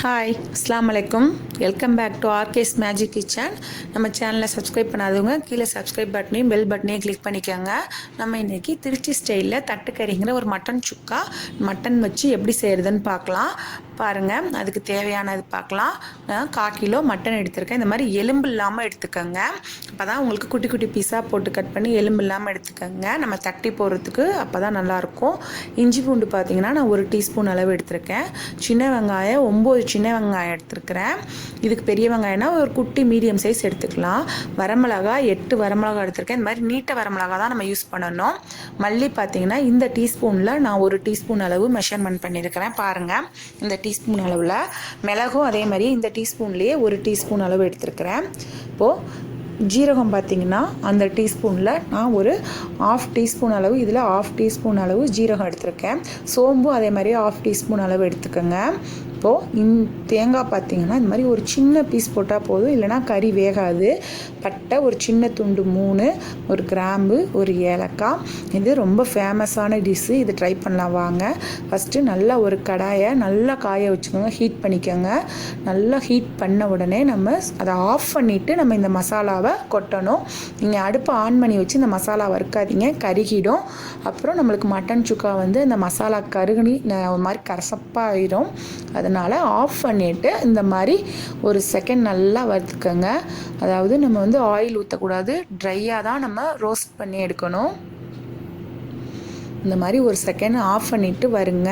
Hi அஸ்ஸலாமு அலைக்கும். Welcome back to RK's magic kitchen. நம்ம சேனலை சப்ஸ்கிரைப் பண்ணாதவங்க கீழே சப்ஸ்கிரைப் பட்டனையும் பெல் பட்டனையும் கிளிக் பண்ணிக்கோங்க. நம்ம இன்றைக்கி திருச்சி ஸ்டைலில் தட்டுக்கறிங்கிற ஒரு மட்டன் சுக்கா மட்டன் வச்சு எப்படி செய்கிறதுன்னு பார்க்கலாம். பாருங்கள், அதுக்கு தேவையானது பார்க்கலாம். நான் 1/4 கிலோ மட்டன் எடுத்திருக்கேன். இந்த மாதிரி எலும்பு இல்லாமல் எடுத்துக்கோங்க. அப்போ தான் உங்களுக்கு குட்டி குட்டி பீஸாக போட்டு கட் பண்ணி எலும்பு இல்லாமல் எடுத்துக்கோங்க. நம்ம தட்டி போடுறதுக்கு அப்போ தான் நல்லாயிருக்கும். இஞ்சி பூண்டு பார்த்திங்கன்னா நான் 1 டீஸ்பூன் அளவு எடுத்திருக்கேன். சின்ன வெங்காயம் 9 சின்ன வெங்காயம் எடுத்துருக்கிறேன். இதுக்கு பெரிய வெங்காயம்னா ஒரு குட்டி மீடியம் சைஸ் எடுத்துக்கலாம். வரமிளகாய் 8 வரமிளகாய் எடுத்திருக்கேன். இந்த மாதிரி நீட்ட வரமிளகாய் தான் நம்ம யூஸ் பண்ணணும். மல்லி பார்த்திங்கன்னா இந்த டீஸ்பூனில் நான் 1 டீஸ்பூன் அளவு மெஷர்மெண்ட் பண்ணியிருக்கிறேன். பாருங்கள், இந்த டீஸ்பூன் அளவில். மிளகும் அதே மாதிரி இந்த டீஸ்பூன்லேயே 1 டீஸ்பூன் அளவு எடுத்துருக்கிறேன். இப்போது ஜீரகம் பார்த்திங்கன்னா அந்த டீஸ்பூனில் நான் ஒரு 1/2 டீஸ்பூன் அளவு, இதில் 1/2 டீஸ்பூன் அளவு ஜீரகம் எடுத்திருக்கேன். சோம்பும் அதே மாதிரி 1/2 டீஸ்பூன் அளவு எடுத்துக்கோங்க. இப்போது தேங்காய் பார்த்திங்கன்னா இந்த மாதிரி ஒரு சின்ன பீஸ் போட்டால் போதும், இல்லைனா கறி வேகாது. பட்டை ஒரு சின்ன துண்டு 3, ஒரு கிராம்பு, ஒரு ஏலக்காய். இது ரொம்ப ஃபேமஸான டிஷ்ஷு. இது ட்ரை பண்ணலாம் வாங்க. ஃபஸ்ட்டு நல்லா ஒரு கடாயை நல்லா காய வச்சுக்கோங்க, ஹீட் பண்ணிக்கோங்க. நல்லா ஹீட் பண்ண உடனே நம்ம அதை ஆஃப் பண்ணிவிட்டு நம்ம இந்த மசாலாவை கொட்டணும். நீங்கள் அடுப்பை ஆன் பண்ணி வச்சு இந்த மசாலா வறுக்காதீங்க, கருகிடும். அப்புறம் நம்மளுக்கு மட்டன் சுக்கா வந்து இந்த மசாலா கருகி ஒரு மாதிரி கசப்பாக ஆயிடும். அதனால் ஆஃப் பண்ணிவிட்டு இந்த மாதிரி ஒரு செகண்ட் நல்லா வறுத்துக்கோங்க. அதாவது நம்ம வந்து ஆயில் ஊற்றக்கூடாது, ட்ரையாக தான் நம்ம ரோஸ்ட் பண்ணி எடுக்கணும். இந்த மாதிரி ஒரு செகண்ட் ஆஃப் பண்ணிவிட்டு வருங்க.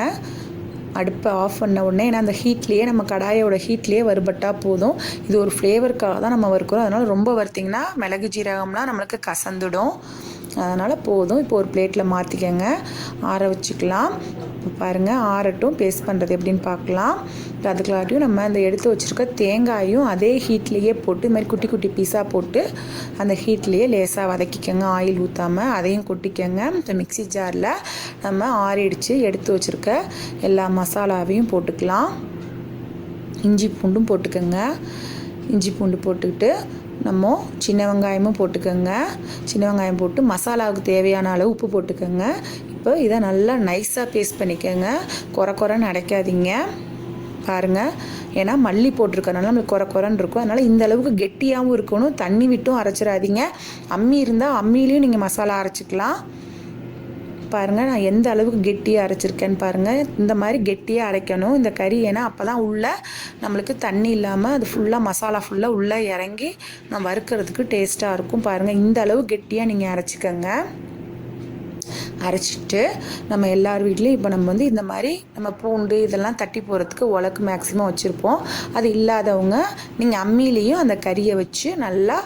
அடுப்பை ஆஃப் பண்ண உடனே, ஏன்னா அந்த ஹீட்லேயே நம்ம கடாயோட ஹீட்லேயே வறுபட்டால் போதும். இது ஒரு ஃப்ளேவருக்காக தான் நம்ம வறுக்கிறோம். அதனால் ரொம்ப வறுத்திங்கன்னா மிளகு ஜீரகம்லாம் நம்மளுக்கு கசந்துடும். அதனால் போதும். இப்போ ஒரு பிளேட்டில் மாற்றிக்கங்க, ஆற வச்சுக்கலாம். பாருங்கள், ஆறட்டும். பேஸ்ட் பண்ணுறது எப்படின்னு பார்க்கலாம். இப்போ அதுக்குள்ளாட்டியும் நம்ம அந்த எடுத்து வச்சுருக்க தேங்காயும் அதே ஹீட்லேயே போட்டு இது மாதிரி குட்டி குட்டி பீஸாக போட்டு அந்த ஹீட்லேயே லேசாக வதக்கிக்கோங்க, ஆயில் ஊற்றாமல். அதையும் கொட்டிக்கோங்க. இப்போ மிக்ஸி ஜாரில் நம்ம ஆறிடிச்சு எடுத்து வச்சுருக்க எல்லா மசாலாவையும் போட்டுக்கலாம். இஞ்சி பூண்டும் போட்டுக்கோங்க. இஞ்சி பூண்டு போட்டுக்கிட்டு நம்ம சின்ன வெங்காயமும் போட்டுக்கோங்க. சின்ன வெங்காயம் போட்டு மசாலாவுக்கு தேவையான அளவு உப்பு போட்டுக்கோங்க. இப்போ இதை நல்லா நைஸாக பேஸ்ட் பண்ணிக்கோங்க. குறைன்னு அடைக்காதீங்க. பாருங்கள், ஏன்னா மல்லி போட்டிருக்கனால நம்மளுக்கு குறைன்னு இருக்கும். அதனால் இந்த அளவுக்கு கெட்டியாகவும் இருக்கணும். தண்ணி விட்டும் அரைச்சிடாதீங்க. அம்மி இருந்தால் அம்மியிலையும் நீங்கள் மசாலா அரைச்சிக்கலாம். பாருங்கள், நான் எந்த அளவுக்கு கெட்டியாக அரைச்சிருக்கேன்னு பாருங்கள். இந்த மாதிரி கெட்டியாக அரைக்கணும் இந்த கறி. ஏன்னா அப்போ தான் உள்ளே நம்மளுக்கு தண்ணி இல்லாமல் அது ஃபுல்லாக மசாலா ஃபுல்லாக உள்ளே இறங்கி நம்ம வறுக்கிறதுக்கு டேஸ்ட்டாக இருக்கும். பாருங்கள், இந்த அளவு கெட்டியாக நீங்கள் அரைச்சிக்கோங்க. அரைச்சிட்டு நம்ம எல்லார் வீட்லேயும் இப்போ நம்ம வந்து இந்த மாதிரி நம்ம பூண்டு இதெல்லாம் தட்டி போகிறதுக்கு உலக்கு மேக்ஸிமம் வச்சுருப்போம். அது இல்லாதவங்க நீங்கள் அம்மியிலையும் அந்த கறியை வச்சு நல்லா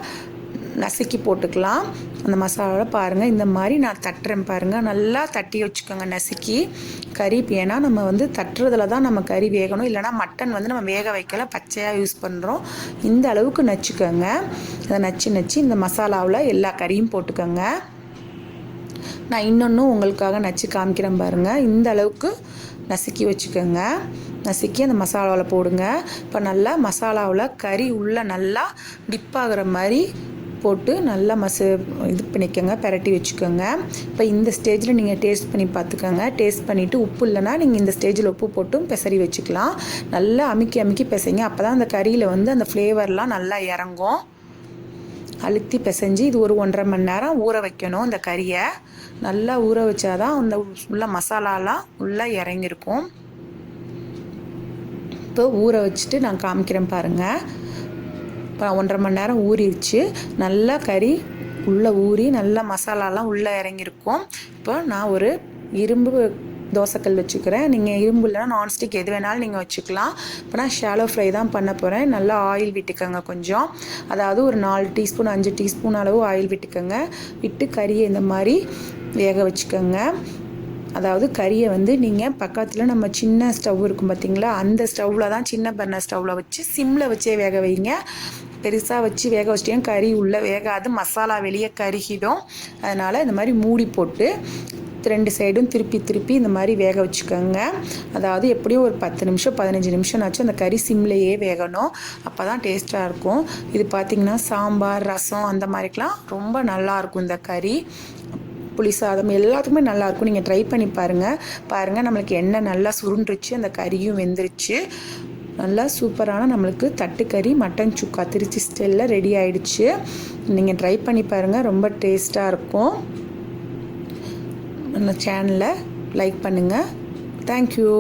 நசுக்கி போட்டுக்கலாம். அந்த மசாலாவில் பாருங்கள், இந்த மாதிரி நான் தட்டுறேன் பாருங்கள். நல்லா தட்டி வச்சுக்கோங்க நசுக்கி கறி. ஏன்னா நம்ம வந்து தட்டுறதுல தான் நம்ம கறி வேகணும். இல்லைனா மட்டன் வந்து நம்ம வேக வைக்கல, பச்சையாக யூஸ் பண்ணுறோம். இந்த அளவுக்கு நச்சுக்கோங்க. அதை நச்சு இந்த மசாலாவில் எல்லா கறியும் போட்டுக்கோங்க. நான் இன்னொன்றும் உங்களுக்காக நச்சு காமிக்கிறேன் பாருங்கள். இந்த அளவுக்கு நசுக்கி வச்சுக்கோங்க. நசுக்கி அந்த மசாலாவில் போடுங்க. இப்போ நல்லா மசாலாவில் கறி உள்ளே நல்லா டிப் ஆகிற மாதிரி போட்டு நல்லா இது பண்ணிக்கோங்க, பரட்டி வச்சுக்கோங்க. இப்போ இந்த ஸ்டேஜில் நீங்கள் டேஸ்ட் பண்ணி பார்த்துக்கோங்க. டேஸ்ட் பண்ணிவிட்டு உப்பு இல்லைன்னா நீங்கள் இந்த ஸ்டேஜில் உப்பு போட்டும் பெசரி வச்சுக்கலாம். நல்லா அமுக்கி பிசைங்க. அப்போ தான் அந்த கறியில் வந்து அந்த ஃப்ளேவர்லாம் நல்லா இறங்கும். அழுத்தி பிசைஞ்சு இது ஒரு 1.5 மணி நேரம் ஊற வைக்கணும். இந்த கறியை நல்லா ஊற வச்சாதான் அந்த உள்ள மசாலாலாம் உள்ளே இறங்கியிருக்கும். இப்போ ஊற வச்சுட்டு நான் காமிக்கிறேன் பாருங்கள். இப்போ 1.5 மணி நேரம் ஊறிடுச்சு. நல்லா கறி உள்ளே ஊறி நல்லா மசாலாலாம் உள்ளே இறங்கியிருக்கும். இப்போ நான் ஒரு இரும்பு தோசைக்கல் வச்சுக்கிறேன். நீங்கள் இரும்பு இல்லைனா நான்ஸ்டிக் எது வேணாலும் நீங்கள் வச்சுக்கலாம். இப்போ நான் ஷாலோ ஃப்ரை தான் பண்ண போகிறேன். நல்லா ஆயில் விட்டுக்கோங்க கொஞ்சம். அதாவது ஒரு 4 டீஸ்பூன் 5 டீஸ்பூன் அளவு ஆயில் விட்டுக்கோங்க. விட்டு கறியை இந்த மாதிரி வேக வச்சுக்கோங்க. அதாவது கறியை வந்து நீங்கள் பக்கத்தில் நம்ம சின்ன ஸ்டவ் இருக்கும் பார்த்திங்களா, அந்த ஸ்டவ்வில் தான், சின்ன பர்னர் ஸ்டவ்வில் வச்சு சிம்மில் வச்சே வேக வைங்க. பெருசாக வச்சு வேக வச்சிட்டேன் கறி உள்ளே வேகாது, மசாலா வெளியே கருகிடும். அதனால் இந்த மாதிரி மூடி போட்டு 2 சைடும் திருப்பி இந்த மாதிரி வேக வச்சுக்கோங்க. அதாவது எப்படியும் ஒரு 10 நிமிஷம் 15 நிமிஷம் ஆச்சு அந்த கறி சிம்லேயே வேகணும். அப்போ தான் டேஸ்ட்டாக இருக்கும். இது பார்த்திங்கன்னா சாம்பார், ரசம் அந்த மாதிரிக்கெலாம் ரொம்ப நல்லாயிருக்கும். இந்த கறி புளி சாதம் எல்லாத்துக்குமே நல்லாயிருக்கும். நீங்கள் ட்ரை பண்ணி பாருங்கள். நம்மளுக்கு எண்ணெய் நல்லா சுருண்டுருச்சு, அந்த கறியும் வெந்துருச்சு. இப்போ நான் ஒரு 2 டீஸ்பூன் அளவு நல்லெண்ணெய் ஊற்றிக்கிறேன். நீங்கள் எந்த எண்ணெய் யூஸ் பண்ணாலும் சரி. நல்லெண்ணெய் ஊற்றிக்கோங்க. நல்லெண்ணெய் ஊற்றி கறியை நல்லா ஃப்ரை பண்ணிக்கோங்க. கறி நல்லா வெந்து வந்துருச்சு. இப்போ நான் ஒரு நல்லா சூப்பரான நம்மளுக்கு தட்டுக்கறி மட்டன் சுக்கா திருச்சி ஸ்டைலில் ரெடி ஆகிடுச்சு. நீங்கள் ட்ரை பண்ணி பாருங்கள், ரொம்ப டேஸ்ட்டாக இருக்கும். நம்ம சேனலை லைக் பண்ணுங்கள். தேங்க்யூ.